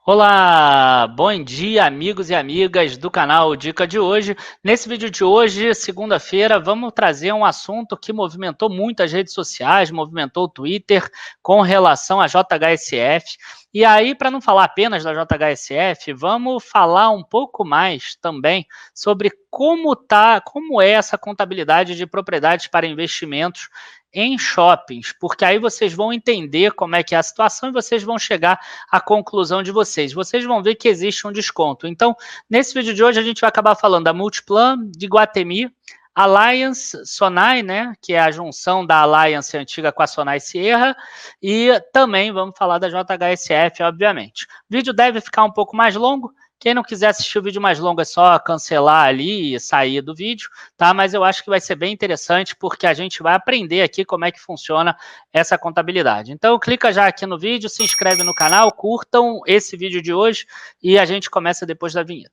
Olá, bom dia amigos e amigas do canal Dica de hoje. Nesse vídeo de hoje, segunda-feira, vamos trazer um assunto que movimentou muito as redes sociais, movimentou o Twitter com relação à JHSF. E aí, para não falar apenas da JHSF, vamos falar um pouco mais também sobre como é essa contabilidade de propriedades para investimentos em shoppings, porque aí vocês vão entender como é que é a situação e vocês vão chegar à conclusão de vocês. Vocês vão ver que existe um desconto. Então, nesse vídeo de hoje, a gente vai acabar falando da Multiplan, de Iguatemi, Alliance, Sonai, né, que é a junção da Alliance antiga com a Sonai Sierra, e também vamos falar da JHSF, obviamente. O vídeo deve ficar um pouco mais longo. Quem não quiser assistir o vídeo mais longo é só cancelar ali e sair do vídeo, tá? Mas eu acho que vai ser bem interessante porque a gente vai aprender aqui como é que funciona essa contabilidade. Então, clica já aqui no vídeo, se inscreve no canal, curtam esse vídeo de hoje e a gente começa depois da vinheta.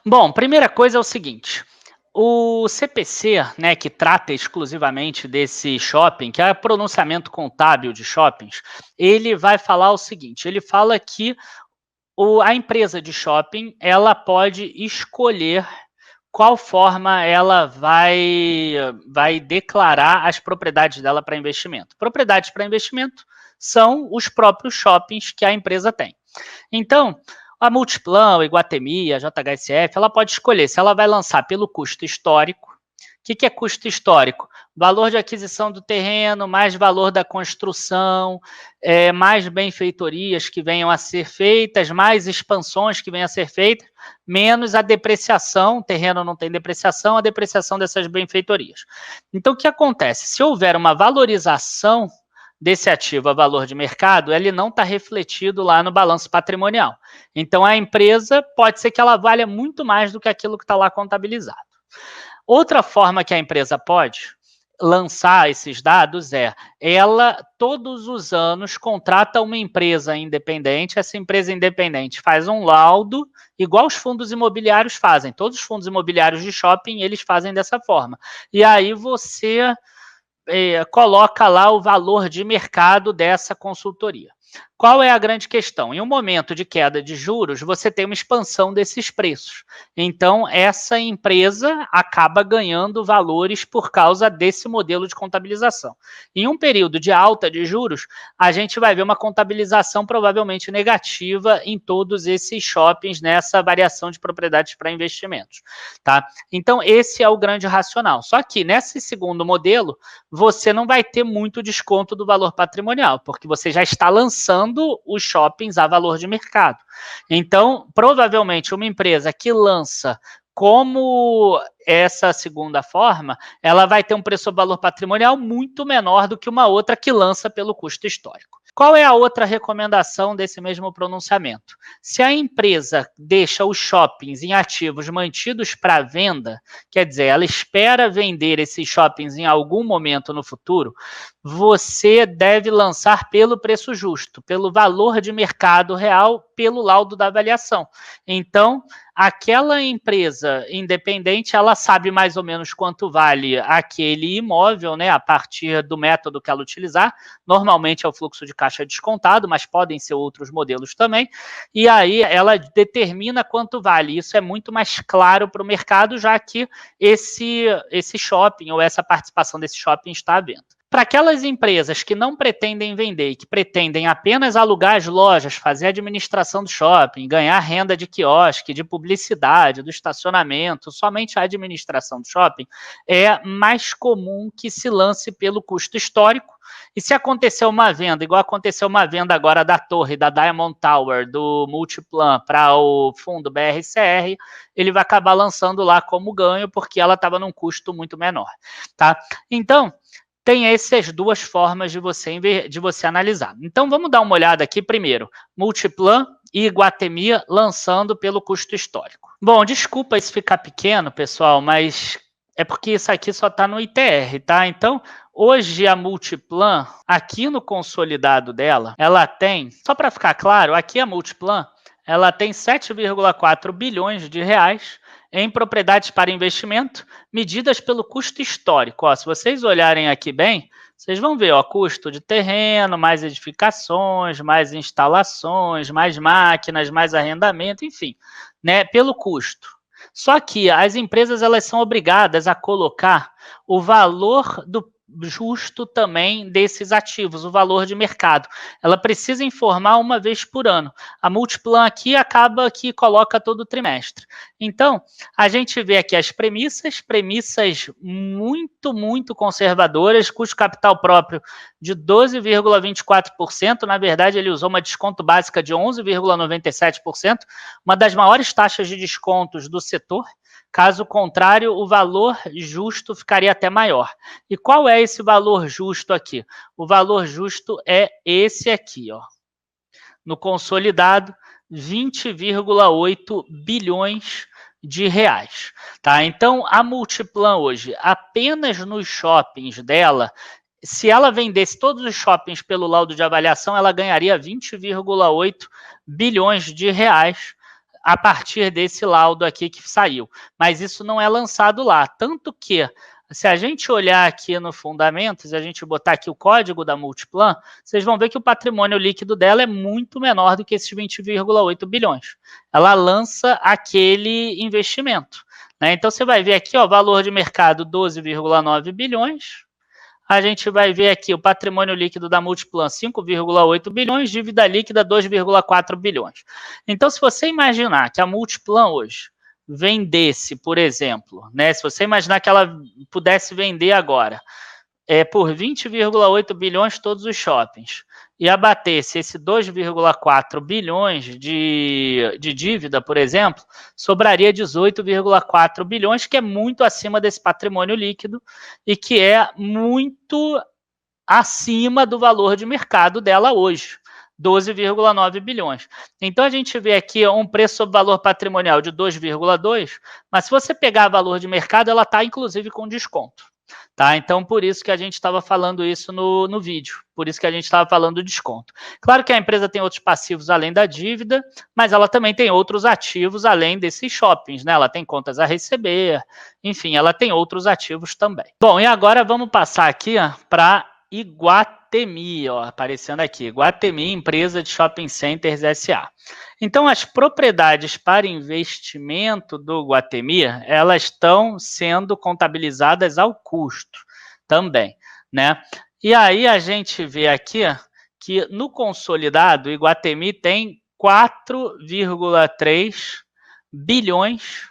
Bom, primeira coisa é o seguinte. O CPC, né, que trata exclusivamente desse shopping, que é o pronunciamento contábil de shoppings, ele vai falar o seguinte, ele fala que a empresa de shopping, ela pode escolher qual forma ela vai declarar as propriedades dela para investimento. Propriedades para investimento são os próprios shoppings que a empresa tem. Então, a Multiplan, a Iguatemi, a JHSF, ela pode escolher se ela vai lançar pelo custo histórico. O que é custo histórico? Valor de aquisição do terreno, mais valor da construção, mais benfeitorias que venham a ser feitas, mais expansões que venham a ser feitas, menos a depreciação, o terreno não tem depreciação, a depreciação dessas benfeitorias. Então, o que acontece? Se houver uma valorização desse ativo a valor de mercado, ele não está refletido lá no balanço patrimonial. Então, a empresa pode ser que ela valha muito mais do que aquilo que está lá contabilizado. Outra forma que a empresa pode lançar esses dados ela todos os anos contrata uma empresa independente, essa empresa independente faz um laudo, igual os fundos imobiliários fazem, todos os fundos imobiliários de shopping, eles fazem dessa forma. E aí você coloca lá o valor de mercado dessa consultoria. Qual é a grande questão? Em um momento de queda de juros, você tem uma expansão desses preços. Então, essa empresa acaba ganhando valores por causa desse modelo de contabilização. Em um período de alta de juros, a gente vai ver uma contabilização provavelmente negativa em todos esses shoppings nessa variação de propriedades para investimentos. Tá? Então, esse é o grande racional. Só que nesse segundo modelo, você não vai ter muito desconto do valor patrimonial, porque você já está lançando os shoppings a valor de mercado. Então, provavelmente, uma empresa que lança como essa segunda forma, ela vai ter um preço-valor patrimonial muito menor do que uma outra que lança pelo custo histórico. Qual é a outra recomendação desse mesmo pronunciamento? Se a empresa deixa os shoppings em ativos mantidos para venda, quer dizer, ela espera vender esses shoppings em algum momento no futuro, você deve lançar pelo preço justo, pelo valor de mercado real, pelo laudo da avaliação. Então, aquela empresa independente, ela sabe mais ou menos quanto vale aquele imóvel, né, a partir do método que ela utilizar. Normalmente é o fluxo de caixa descontado, mas podem ser outros modelos também. E aí ela determina quanto vale. Isso é muito mais claro para o mercado, já que esse shopping ou essa participação desse shopping está à venda. Para aquelas empresas que não pretendem vender e que pretendem apenas alugar as lojas, fazer a administração do shopping, ganhar renda de quiosque, de publicidade, do estacionamento, somente a administração do shopping, é mais comum que se lance pelo custo histórico. E se acontecer uma venda, igual aconteceu uma venda agora da torre, da Diamond Tower, do Multiplan para o fundo BRCR, ele vai acabar lançando lá como ganho, porque ela estava num custo muito menor. Tá? Então, tem essas duas formas de você analisar. Então, vamos dar uma olhada aqui primeiro. Multiplan e Iguatemi lançando pelo custo histórico. Bom, desculpa se ficar pequeno, pessoal, mas é porque isso aqui só está no ITR, tá? Então, hoje a Multiplan, aqui no consolidado dela, ela tem, só para ficar claro, aqui a Multiplan, ela tem 7,4 bilhões de reais em propriedades para investimento, medidas pelo custo histórico. Ó, se vocês olharem aqui bem, vocês vão ver, ó, custo de terreno, mais edificações, mais instalações, mais máquinas, mais arrendamento, enfim, né, pelo custo. Só que as empresas elas são obrigadas a colocar o valor do justo também desses ativos, o valor de mercado. Ela precisa informar uma vez por ano. A Multiplan aqui acaba que coloca todo trimestre. Então, a gente vê aqui as premissas muito conservadoras, custo capital próprio de 12,24%, na verdade ele usou uma desconto básica de 11,97%, uma das maiores taxas de descontos do setor. Caso contrário, o valor justo ficaria até maior. E qual é esse valor justo aqui? O valor justo é esse aqui, ó. No consolidado, 20,8 bilhões de reais. Tá? Então, a Multiplan hoje, apenas nos shoppings dela, se ela vendesse todos os shoppings pelo laudo de avaliação, ela ganharia 20,8 bilhões de reais a partir desse laudo aqui que saiu. Mas isso não é lançado lá. Tanto que, se a gente olhar aqui no Fundamentos, a gente botar aqui o código da Multiplan, vocês vão ver que o patrimônio líquido dela é muito menor do que esses 20,8 bilhões. Ela lança aquele investimento. Né? Então, você vai ver aqui, ó, valor de mercado 12,9 bilhões, a gente vai ver aqui o patrimônio líquido da Multiplan, 5,8 bilhões, dívida líquida, 2,4 bilhões. Então, se você imaginar que a Multiplan hoje vendesse, por exemplo, né, se você imaginar que ela pudesse vender agora por 20,8 bilhões todos os shoppings e abatesse esse 2,4 bilhões de dívida, por exemplo, sobraria 18,4 bilhões, que é muito acima desse patrimônio líquido e que é muito acima do valor de mercado dela hoje, 12,9 bilhões. Então, a gente vê aqui um preço sobre valor patrimonial de 2,2, mas se você pegar valor de mercado, ela está, inclusive, com desconto. Tá? Então, por isso que a gente estava falando isso no vídeo, por isso que a gente estava falando do desconto. Claro que a empresa tem outros passivos além da dívida, mas ela também tem outros ativos além desses shoppings, né? Ela tem contas a receber, enfim, ela tem outros ativos também. Bom, e agora vamos passar aqui para Iguatemi, ó, aparecendo aqui, Iguatemi, empresa de shopping centers SA. Então, as propriedades para investimento do Iguatemi, elas estão sendo contabilizadas ao custo também, né? E aí a gente vê aqui que no consolidado, o Iguatemi tem 4,3 bilhões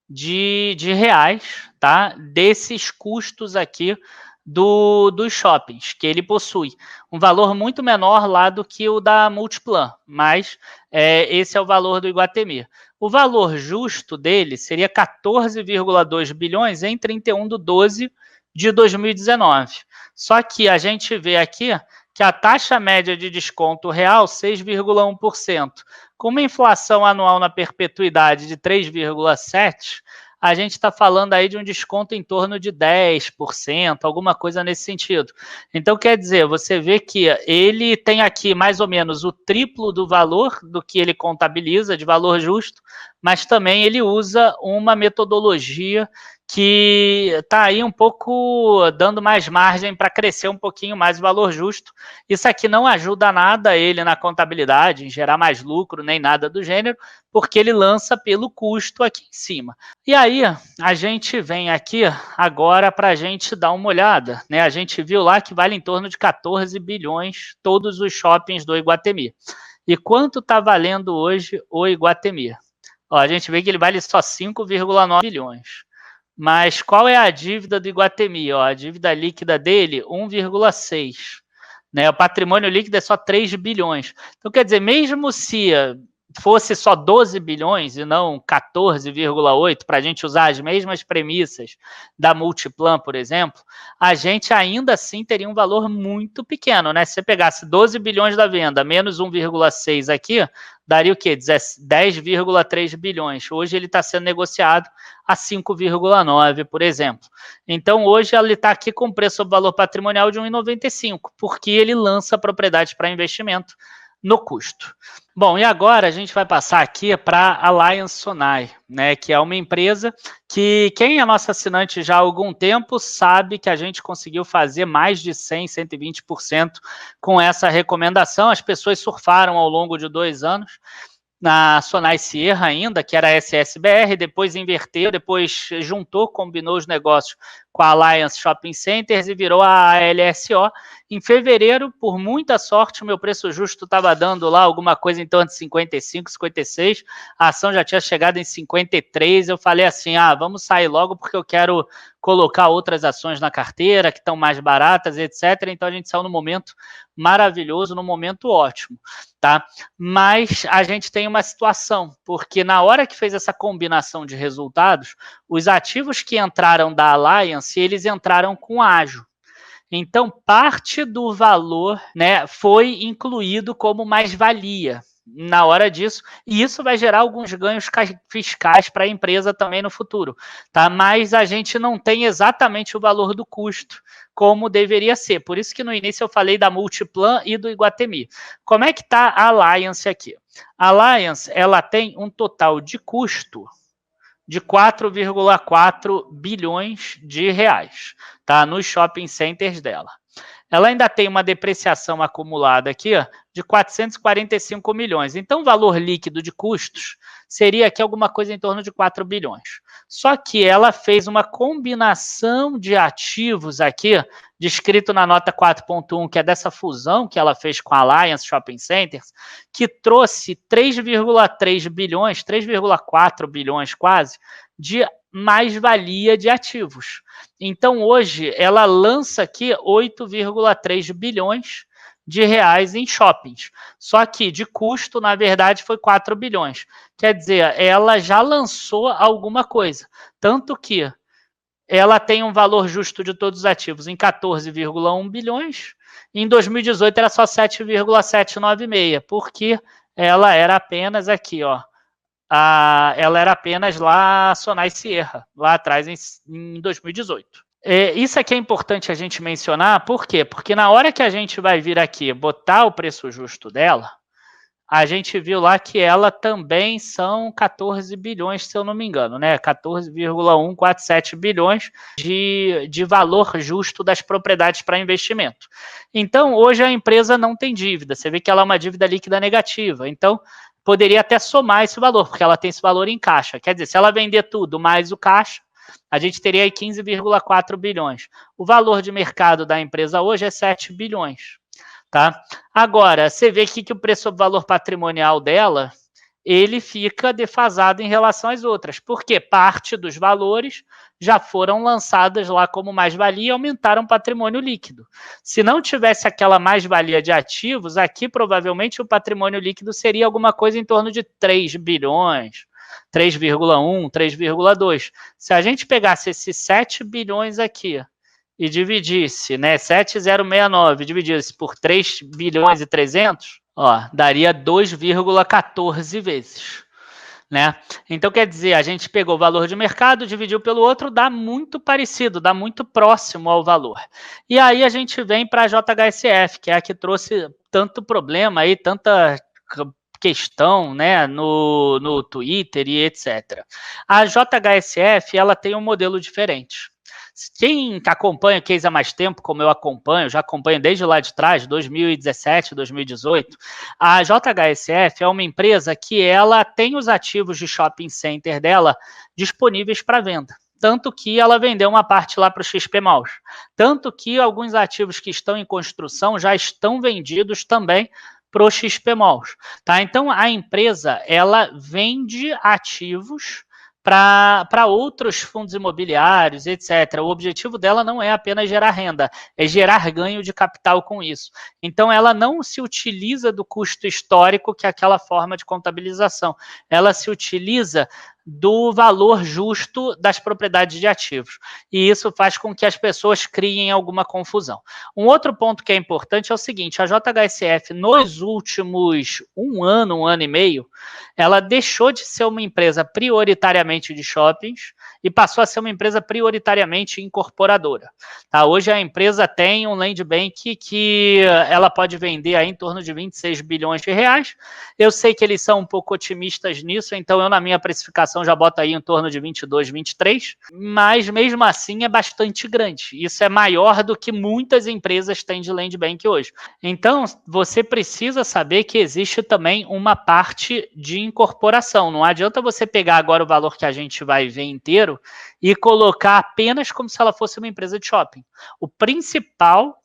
de reais, tá? Desses custos aqui dos shoppings que ele possui. Um valor muito menor lá do que o da Multiplan, mas esse é o valor do Iguatemi. O valor justo dele seria 14,2 bilhões em 31/12 de 2019. Só que a gente vê aqui que a taxa média de desconto real, 6,1%. Com uma inflação anual na perpetuidade de 3,7%, a gente está falando aí de um desconto em torno de 10%, alguma coisa nesse sentido. Então, quer dizer, você vê que ele tem aqui mais ou menos o triplo do valor do que ele contabiliza, de valor justo, mas também ele usa uma metodologia que está aí um pouco dando mais margem para crescer um pouquinho mais o valor justo. Isso aqui não ajuda nada ele na contabilidade, em gerar mais lucro, nem nada do gênero, porque ele lança pelo custo aqui em cima. E aí, a gente vem aqui agora para a gente dar uma olhada, né? A gente viu lá que vale em torno de 14 bilhões todos os shoppings do Iguatemi. E quanto está valendo hoje o Iguatemi? Ó, a gente vê que ele vale só 5,9 bilhões. Mas qual é a dívida do Iguatemi? Ó, a dívida líquida dele, 1,6. Né? O patrimônio líquido é só 3 bilhões. Então, quer dizer, mesmo se fosse só 12 bilhões e não 14,8, para a gente usar as mesmas premissas da Multiplan, por exemplo, a gente ainda assim teria um valor muito pequeno, né? Se você pegasse 12 bilhões da venda, menos 1,6 aqui, daria o quê? 10,3 bilhões. Hoje ele está sendo negociado a 5,9, por exemplo. Então, hoje ele está aqui com preço sobre valor patrimonial de 1,95, porque ele lança propriedades para investimento no custo. Bom, e agora a gente vai passar aqui para a Alliance Sonai, né, que é uma empresa que quem é nosso assinante já há algum tempo sabe que a gente conseguiu fazer mais de 100%, 120% com essa recomendação. As pessoas surfaram ao longo de 2 anos, na Sonai Sierra ainda, que era a SSBR, depois inverteu, depois juntou, combinou os negócios com a Alliance Shopping Centers e virou a ALSO. Em fevereiro, por muita sorte, o meu preço justo estava dando lá alguma coisa em torno de 55, 56, a ação já tinha chegado em 53, eu falei assim, vamos sair logo porque eu quero colocar outras ações na carteira que estão mais baratas, etc. Então a gente saiu no momento maravilhoso, no momento ótimo, tá? Mas a gente tem uma situação, porque na hora que fez essa combinação de resultados, os ativos que entraram da Alliance, eles entraram com ágio. Então, parte do valor, né, foi incluído como mais-valia na hora disso, e isso vai gerar alguns ganhos fiscais para a empresa também no futuro, tá? Mas a gente não tem exatamente o valor do custo como deveria ser. Por isso que no início eu falei da Multiplan e do Iguatemi. Como é que está a Alliance aqui? A Alliance, ela tem um total de custo de 4,4 bilhões de reais, tá? Nos shopping centers dela. Ela ainda tem uma depreciação acumulada aqui de 445 milhões. Então, o valor líquido de custos seria aqui alguma coisa em torno de 4 bilhões. Só que ela fez uma combinação de ativos aqui, descrito na nota 4.1, que é dessa fusão que ela fez com a Alliance Shopping Centers, que trouxe 3,3 bilhões, 3,4 bilhões quase, de mais-valia de ativos. Então, hoje, ela lança aqui 8,3 bilhões de reais em shoppings. Só que de custo, na verdade, foi 4 bilhões. Quer dizer, ela já lançou alguma coisa. Tanto que ela tem um valor justo de todos os ativos em 14,1 bilhões. Em 2018 era só 7,796, porque ela era apenas aqui, ó. Ela era apenas lá a Sonai Sierra, lá atrás em 2018. Isso aqui é importante a gente mencionar, por quê? Porque na hora que a gente vai vir aqui botar o preço justo dela, a gente viu lá que ela também são 14 bilhões, se eu não me engano, né? 14,147 bilhões de valor justo das propriedades para investimento. Então, hoje a empresa não tem dívida. Você vê que ela é uma dívida líquida negativa. Então, poderia até somar esse valor, porque ela tem esse valor em caixa. Quer dizer, se ela vender tudo mais o caixa, a gente teria aí 15,4 bilhões. O valor de mercado da empresa hoje é 7 bilhões. Tá? Agora, você vê aqui que o preço sobre valor patrimonial dela, ele fica defasado em relação às outras, porque parte dos valores já foram lançadas lá como mais-valia e aumentaram o patrimônio líquido. Se não tivesse aquela mais-valia de ativos, aqui provavelmente o patrimônio líquido seria alguma coisa em torno de 3 bilhões, 3,1, 3,2. Se a gente pegasse esses 7 bilhões aqui e dividisse, né, 7,069, dividisse por 3 bilhões e 300, ó, daria 2,14 vezes, né? Então, quer dizer, a gente pegou o valor de mercado, dividiu pelo outro, dá muito parecido, dá muito próximo ao valor. E aí a gente vem para a JHSF, que é a que trouxe tanto problema aí, tanta questão, né, no Twitter e etc. A JHSF, ela tem um modelo diferente. Quem acompanha o case há mais tempo, como eu acompanho, já acompanho desde lá de trás, 2017, 2018, a JHSF é uma empresa que ela tem os ativos de shopping center dela disponíveis para venda. Tanto que ela vendeu uma parte lá para o XP Malls. Tanto que alguns ativos que estão em construção já estão vendidos também para o XP Malls. Tá? Então, a empresa ela vende ativos para outros fundos imobiliários, etc. O objetivo dela não é apenas gerar renda, é gerar ganho de capital com isso. Então, ela não se utiliza do custo histórico, que é aquela forma de contabilização. Ela se utiliza do valor justo das propriedades de ativos. E isso faz com que as pessoas criem alguma confusão. Um outro ponto que é importante é o seguinte: a JHSF, nos últimos um ano e meio, ela deixou de ser uma empresa prioritariamente de shoppings e passou a ser uma empresa prioritariamente incorporadora. Tá? Hoje a empresa tem um land bank que ela pode vender aí em torno de 26 bilhões de reais. Eu sei que eles são um pouco otimistas nisso, então eu na minha precificação já boto aí em torno de 22, 23, mas mesmo assim é bastante grande. Isso é maior do que muitas empresas têm de land bank hoje. Então, você precisa saber que existe também uma parte de incorporação. Não adianta você pegar agora o valor que a gente vai ver inteiro e colocar apenas como se ela fosse uma empresa de shopping. O principal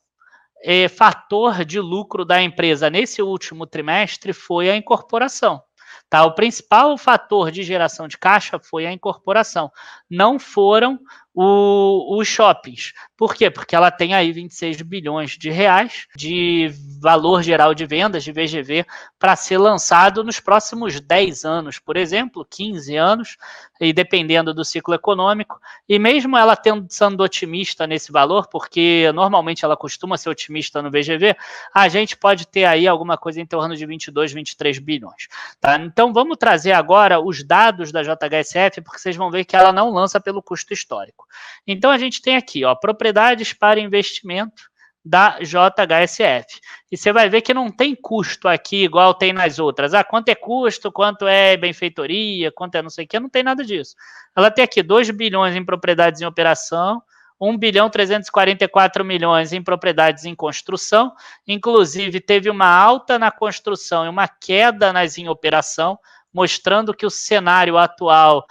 fator de lucro da empresa nesse último trimestre foi a incorporação. Tá? O principal fator de geração de caixa foi a incorporação, não foram os shoppings. Por quê? Porque ela tem aí 26 bilhões de reais de valor geral de vendas, de VGV, para ser lançado nos próximos 10 anos, por exemplo, 15 anos, e dependendo do ciclo econômico. E mesmo ela sendo otimista nesse valor, porque normalmente ela costuma ser otimista no VGV, a gente pode ter aí alguma coisa em torno de 22, 23 bilhões. Tá? Então vamos trazer agora os dados da JHSF, porque vocês vão ver que ela não lança pelo custo histórico. Então a gente tem aqui, ó, propriedades para investimento da JHSF. E você vai ver que não tem custo aqui igual tem nas outras. Ah, quanto é custo, quanto é benfeitoria, quanto é não sei o que, não tem nada disso. Ela tem aqui 2 bilhões em propriedades em operação, 1 bilhão 344 milhões em propriedades em construção, inclusive teve uma alta na construção e uma queda nas em operação, mostrando que o cenário atual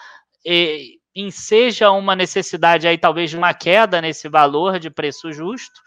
enseja uma necessidade aí talvez de uma queda nesse valor de preço justo,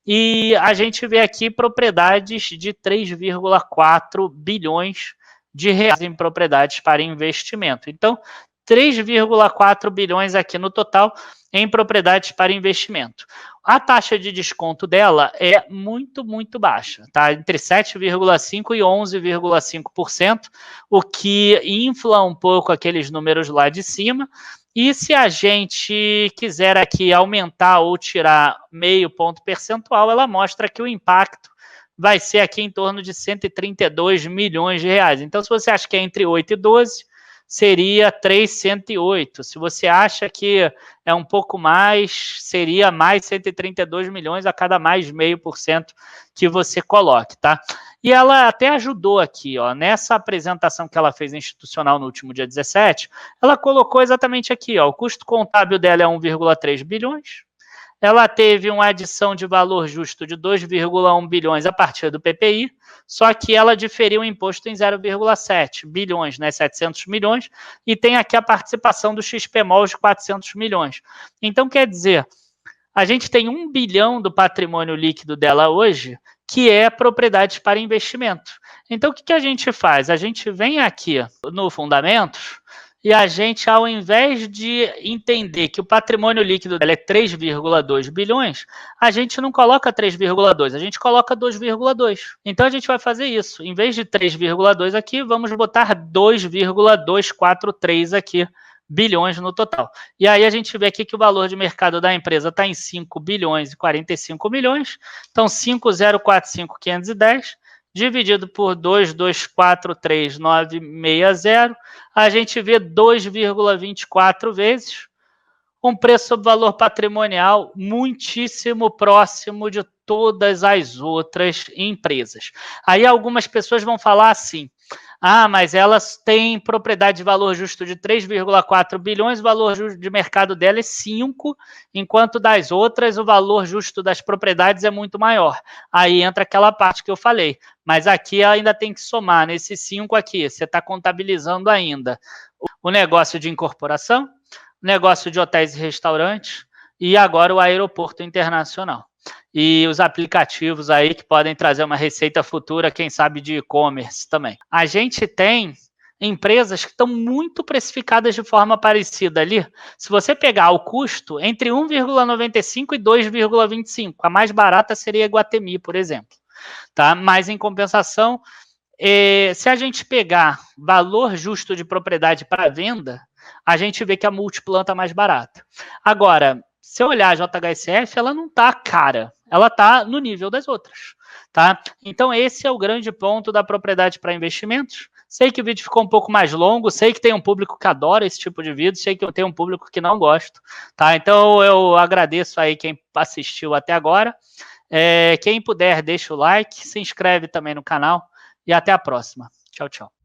e a gente vê aqui propriedades de 3,4 bilhões de reais em propriedades para investimento. Então, 3,4 bilhões aqui no total em propriedades para investimento. A taxa de desconto dela é muito, muito baixa, tá? Entre 7,5% e 11,5%, o que infla um pouco aqueles números lá de cima. E se a gente quiser aqui aumentar ou tirar meio ponto percentual, ela mostra que o impacto vai ser aqui em torno de 132 milhões de reais. Então, se você acha que é entre 8 e 12, seria 308. Se você acha que é um pouco mais, seria mais 132 milhões a cada mais 0,5% que você coloque, tá? E ela até ajudou aqui, ó, nessa apresentação que ela fez institucional no último dia 17, ela colocou exatamente aqui, ó, o custo contábil dela é 1,3 bilhões, ela teve uma adição de valor justo de 2,1 bilhões a partir do PPI, só que ela diferiu o imposto em 0,7 bilhões, né, 700 milhões, e tem aqui a participação do XPMOL de 400 milhões. Então, quer dizer, a gente tem 1 bilhão do patrimônio líquido dela hoje, que é propriedades para investimento. Então, o que a gente faz? A gente vem aqui no Fundamentos e a gente, ao invés de entender que o patrimônio líquido dela é 3,2 bilhões, a gente não coloca 3,2, a gente coloca 2,2. Então, a gente vai fazer isso. Em vez de 3,2 aqui, vamos botar 2,243 aqui, bilhões no total. E aí a gente vê aqui que o valor de mercado da empresa está em 5 bilhões e 45 milhões. Então, 5,045,510 dividido por 2,243,960, a gente vê 2,24 vezes um preço sobre valor patrimonial muitíssimo próximo de todas as outras empresas. Aí algumas pessoas vão falar assim: ah, mas elas têm propriedade de valor justo de 3,4 bilhões, o valor justo de mercado dela é 5, enquanto das outras o valor justo das propriedades é muito maior. Aí entra aquela parte que eu falei, mas aqui ainda tem que somar, nesse 5 aqui, você está contabilizando ainda o negócio de incorporação, o negócio de hotéis e restaurantes e agora o aeroporto internacional. E os aplicativos aí que podem trazer uma receita futura, quem sabe de e-commerce também. A gente tem empresas que estão muito precificadas de forma parecida ali. Se você pegar o custo, entre 1,95 e 2,25, a mais barata seria a Iguatemi, por exemplo. Tá? Mas, em compensação, se a gente pegar valor justo de propriedade para venda, a gente vê que a Multiplan está mais barata. Agora, se eu olhar a JHSF, ela não está cara, ela está no nível das outras. Tá? Então, esse é o grande ponto da propriedade para investimentos. Sei que o vídeo ficou um pouco mais longo, sei que tem um público que adora esse tipo de vídeo, sei que eu tenho um público que não gosta. Tá? Então, eu agradeço aí quem assistiu até agora. Quem puder, deixa o like, se inscreve também no canal e até a próxima. Tchau, tchau.